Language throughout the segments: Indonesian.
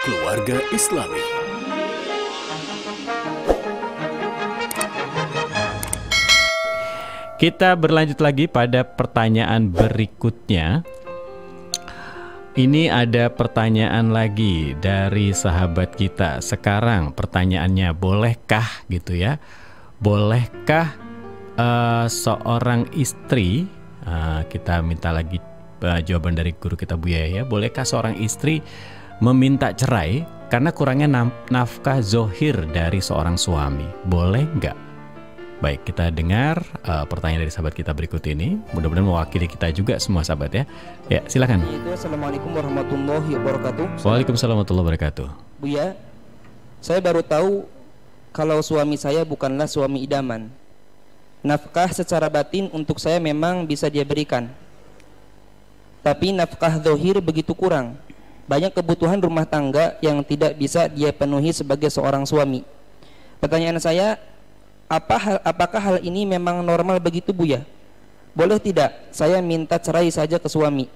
Keluarga Islami. Kita berlanjut lagi pada pertanyaan berikutnya. Ini ada pertanyaan lagi dari sahabat kita. Sekarang pertanyaannya, bolehkah gitu ya? Bolehkah seorang istri, kita minta lagi jawaban dari guru kita Buya ya. Bolehkah seorang istri meminta cerai karena kurangnya nafkah zohir dari seorang suami? Boleh nggak? Baik, kita dengar pertanyaan dari sahabat kita berikut ini. Mudah-mudahan mewakili kita juga semua sahabat ya. Ya, silakan. Assalamualaikum warahmatullahi wabarakatuh. Waalaikumsalam warahmatullahi wabarakatuh. Buya, saya baru tahu kalau suami saya bukanlah suami idaman. Nafkah secara batin untuk saya memang bisa dia berikan, tapi nafkah zahir begitu kurang. Banyak kebutuhan rumah tangga yang tidak bisa dia penuhi sebagai seorang suami. Pertanyaan saya, apakah hal ini memang normal begitu Buya? Boleh tidak saya minta cerai saja ke suami?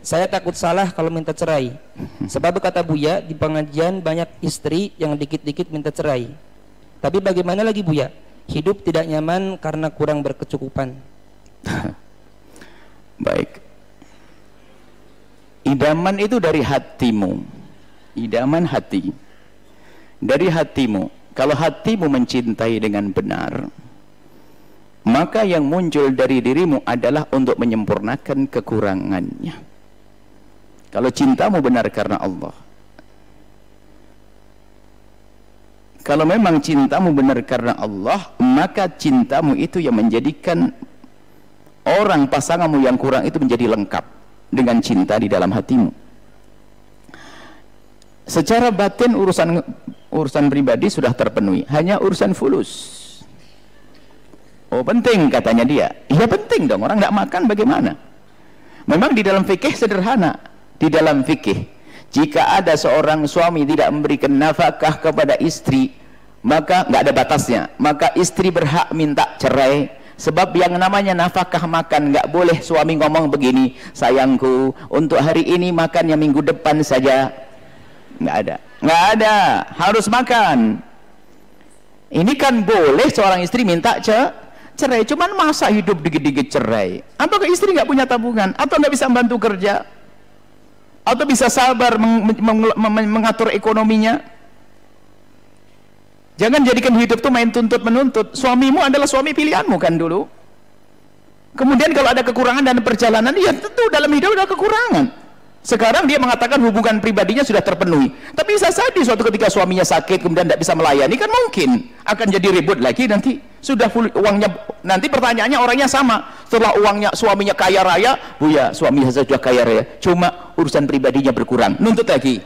Saya takut salah kalau minta cerai. Sebab kata Buya, di pengajian banyak istri yang dikit-dikit minta cerai. Tapi bagaimana lagi Buya? Hidup tidak nyaman karena kurang berkecukupan. Baik. Idaman itu dari hatimu. Idaman hati. Dari hatimu. Kalau hatimu mencintai dengan benar, maka yang muncul dari dirimu adalah untuk menyempurnakan kekurangannya. Kalau cintamu benar karena Allah, kalau memang cintamu benar karena Allah, maka cintamu itu yang menjadikan orang pasanganmu yang kurang itu menjadi lengkap dengan cinta di dalam hatimu. Secara batin urusan pribadi sudah terpenuhi, hanya urusan fulus. Oh penting katanya dia. Iya penting dong, orang nggak makan bagaimana? Memang di dalam fikih sederhana. Di dalam fikih, jika ada seorang suami tidak memberikan nafkah kepada istri, maka nggak ada batasnya, maka istri berhak minta cerai. Sebab yang namanya nafkah makan, nggak boleh suami ngomong begini, sayangku untuk hari ini makannya minggu depan saja. Nggak ada, harus makan. Ini kan boleh seorang istri minta cerai, cuman masa hidup dikit-dikit cerai? Apakah istri nggak punya tabungan? Atau nggak bisa membantu kerja? Atau bisa sabar mengatur ekonominya? Jangan jadikan hidup itu main tuntut menuntut. Suamimu adalah suami pilihanmu kan dulu. Kemudian kalau ada kekurangan dalam perjalanan, ya tentu dalam hidup ada kekurangan. Sekarang dia mengatakan hubungan pribadinya sudah terpenuhi, tapi bisa saja suatu ketika suaminya sakit kemudian tidak bisa melayani, kan mungkin akan jadi ribut lagi nanti. Sudah full uangnya, nanti pertanyaannya orangnya sama. Setelah uangnya suaminya kaya raya, Buya suami saya sudah kaya raya, cuma urusan pribadinya berkurang, nuntut lagi.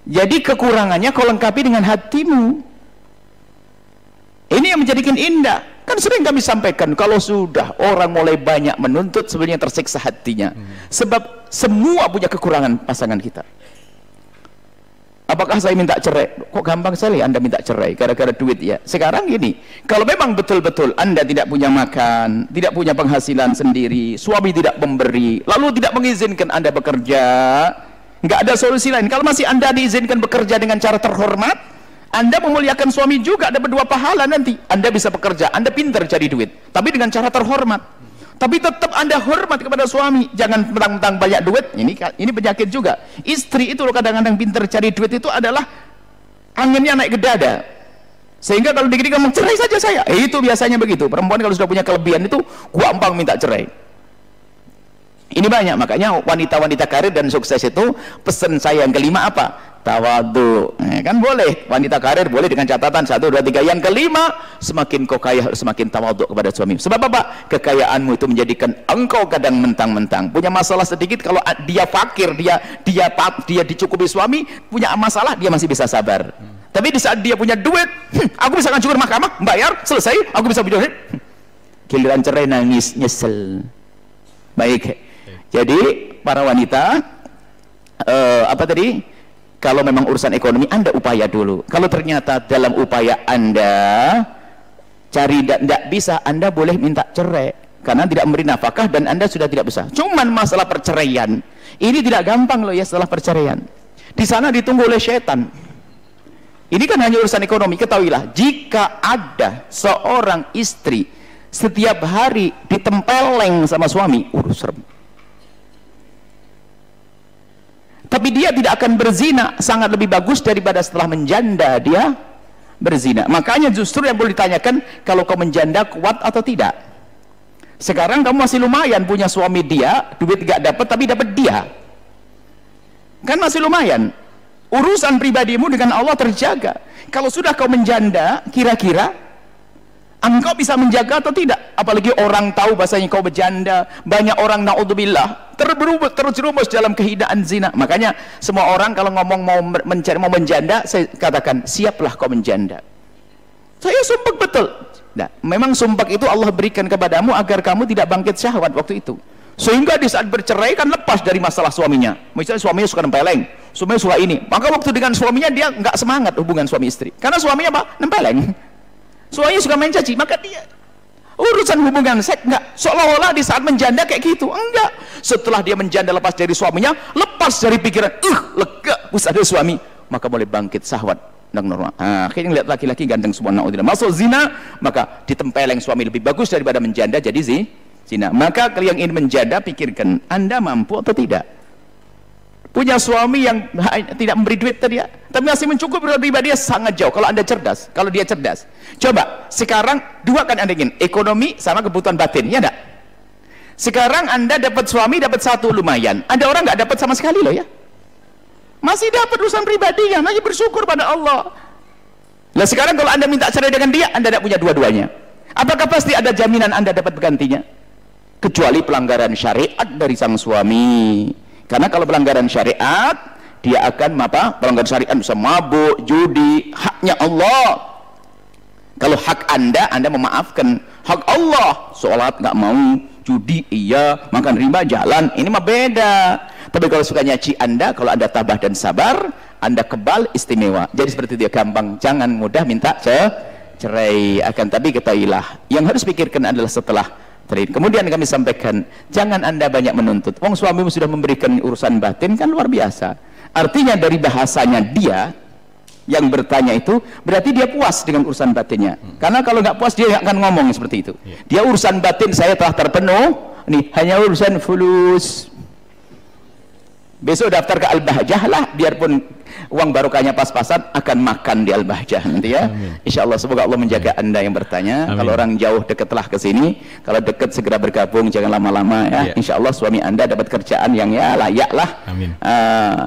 Jadi kekurangannya kau lengkapi dengan hatimu. Ini yang menjadikan indah. Kan sering kami sampaikan, kalau sudah orang mulai banyak menuntut, sebenarnya tersiksa hatinya. Sebab semua punya kekurangan pasangan kita. Apakah saya minta cerai? Kok gampang sekali Anda minta cerai gara-gara duit ya? Sekarang gini, kalau memang betul-betul Anda tidak punya makan, tidak punya penghasilan sendiri, suami tidak memberi, lalu tidak mengizinkan Anda bekerja, nggak ada solusi lain. Kalau masih Anda diizinkan bekerja dengan cara terhormat, Anda memuliakan suami juga, ada berdua pahala nanti. Anda bisa bekerja, Anda pintar cari duit, tapi dengan cara terhormat. Tapi tetap Anda hormat kepada suami, jangan mentang-mentang banyak duit. Ini penyakit juga. Istri itu kadang-kadang pintar cari duit itu adalah anginnya naik ke dada. Sehingga kalau dikit-dikit ngomong cerai saja saya, itu biasanya begitu. Perempuan kalau sudah punya kelebihan itu gampang minta cerai. Ini banyak, makanya wanita-wanita karir dan sukses itu pesan saya yang kelima apa? Tawadhu. Kan boleh wanita karir boleh dengan catatan 1, 2, 3. Yang kelima, semakin kau kaya harus semakin tawadhu kepada suami. Sebab apa? Kekayaanmu itu menjadikan engkau kadang mentang-mentang punya masalah sedikit, kalau dia fakir, dia dicukupi suami, punya masalah dia masih bisa sabar. Tapi di saat dia punya duit, aku bisa ngajukan mahkamah, bayar, selesai, aku bisa punya duit. Giliran cerai nangis, nyesel. Baik. Jadi para wanita, apa tadi? Kalau memang urusan ekonomi Anda upaya dulu. Kalau ternyata dalam upaya Anda cari tidak bisa, Anda boleh minta cerai karena tidak memberi nafkah dan Anda sudah tidak bisa. Cuman masalah perceraian ini tidak gampang loh ya. Setelah perceraian Di sana ditunggu oleh setan. Ini kan hanya urusan ekonomi. Ketahuilah, jika ada seorang istri setiap hari ditempeleng sama suami, serem. Tapi dia tidak akan berzina, sangat lebih bagus daripada setelah menjanda dia berzina. Makanya justru yang boleh ditanyakan, kalau kau menjanda kuat atau tidak. Sekarang kamu masih lumayan punya suami dia, duit gak dapat tapi dapat dia, kan masih lumayan. Urusan pribadimu dengan Allah terjaga. Kalau sudah kau menjanda, kira-kira engkau bisa menjaga atau tidak? Apalagi orang tahu bahasanya kau berjanda, banyak orang naudzubillah terjerumus dalam kehinaan zina. Makanya semua orang kalau ngomong mau menjanda, saya katakan siaplah kau menjanda. Saya sumpah betul. Nah, memang sumpah itu Allah berikan kepadamu agar kamu tidak bangkit syahwat waktu itu, sehingga di saat bercerai kan lepas dari masalah suaminya. Misalnya suaminya suka nempeleng, suaminya suka ini, maka waktu dengan suaminya dia nggak semangat hubungan suami istri, karena suaminya apa? Nempeleng. Suaminya suka main caci, maka dia urusan hubungan seks nggak, seolah-olah di saat menjanda kayak gitu. Enggak, setelah dia menjanda lepas dari suaminya, lepas dari pikiran lega pusat dari suami, maka boleh bangkit syahwat yang normal. Akhirnya lihat laki-laki ganteng semua, naudzubillah, masuk zina, maka ditempeleng suami lebih bagus daripada menjanda jadi zina. Maka kalau yang ingin menjanda, pikirkan Anda mampu atau tidak. Punya suami yang tidak memberi duit tadi ya, tapi masih mencukupi pribadi dia sangat jauh. Kalau Anda cerdas, kalau dia cerdas, coba sekarang dua kan Anda ingin, ekonomi sama kebutuhan batin, ya enggak? Sekarang Anda dapat suami, dapat satu lumayan, ada orang nggak dapat sama sekali loh ya, masih dapat urusan pribadinya, hanya bersyukur pada Allah. Nah sekarang kalau Anda minta cerai dengan dia, Anda tidak punya dua-duanya, apakah pasti ada jaminan Anda dapat penggantinya? Kecuali pelanggaran syariat dari sang suami. Karena kalau pelanggaran syariat, dia akan pelanggaran syariat bisa mabuk, judi, haknya Allah. Kalau hak Anda memaafkan. Hak Allah, sholat nggak mau, judi iya, makan riba jalan, ini mah beda. Tapi kalau suka nyaci Anda, kalau Anda tabah dan sabar, Anda kebal istimewa. Jadi seperti dia gampang, jangan mudah minta cerai. Akan tapi ketahuilah, yang harus pikirkan adalah setelah cerai. Kemudian kami sampaikan, jangan Anda banyak menuntut. Wong suamimu sudah memberikan urusan batin, kan luar biasa. Artinya dari bahasanya dia yang bertanya itu, berarti dia puas dengan urusan batinnya. Karena kalau nggak puas, dia nggak akan ngomong seperti itu. Dia urusan batin saya telah terpenuh, nih hanya urusan fulus. Besok daftar ke Al-Bahjah lah, biarpun uang barokahnya pas-pasan, akan makan di Al-Bahjah nanti ya. Insya Allah, semoga Allah menjaga Anda yang bertanya. Kalau orang jauh dekatlah ke sini, kalau dekat segera bergabung, jangan lama-lama ya. Insya Allah suami Anda dapat kerjaan yang ya layak lah.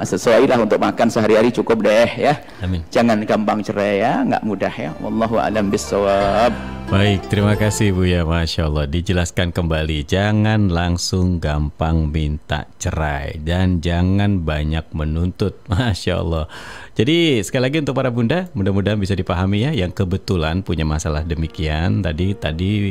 Sesuai lah untuk makan sehari-hari, cukup deh ya. Jangan gampang cerai ya, nggak mudah ya. Wallahu a'lam bishawab. Baik, terima kasih Bu ya, Masya Allah. Dijelaskan kembali, jangan langsung gampang minta cerai dan jangan banyak menuntut. Masya Allah. Jadi sekali lagi untuk para bunda, mudah-mudahan bisa dipahami ya, yang kebetulan punya masalah demikian. Tadi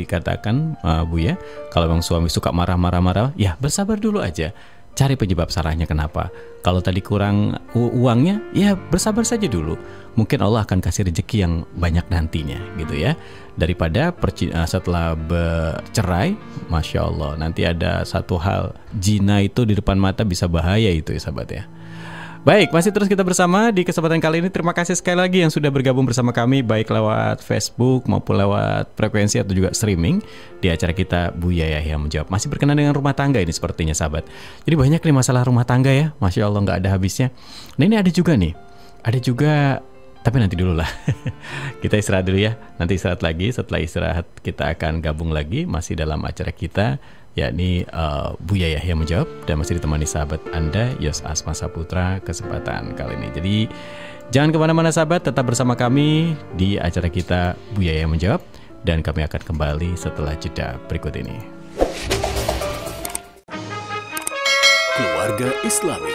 katakan Bu ya, kalau memang suami suka marah-marah, ya bersabar dulu aja. Cari penyebab salahnya kenapa. Kalau tadi kurang uangnya, ya bersabar saja dulu. Mungkin Allah akan kasih rezeki yang banyak nantinya gitu ya. Daripada setelah bercerai, Masya Allah, nanti ada satu hal, zina itu di depan mata bisa bahaya itu ya sahabat ya. Baik, masih terus kita bersama di kesempatan kali ini. Terima kasih sekali lagi yang sudah bergabung bersama kami, baik lewat Facebook maupun lewat frekuensi atau juga streaming di acara kita Buya Yahya Menjawab. Masih berkenan dengan rumah tangga ini sepertinya sahabat. Jadi banyak nih masalah rumah tangga ya, Masya Allah nggak ada habisnya. Nah ini ada juga, tapi nanti dulu lah. Kita istirahat dulu ya, nanti istirahat lagi. Setelah istirahat kita akan gabung lagi masih dalam acara kita, yakni Buya Yahya Menjawab, dan masih ditemani sahabat Anda Yos Asma Saputra kesempatan kali ini. Jadi jangan kemana-mana sahabat, tetap bersama kami di acara kita Buya Yahya Menjawab, dan kami akan kembali setelah jeda berikut ini. Keluarga Islami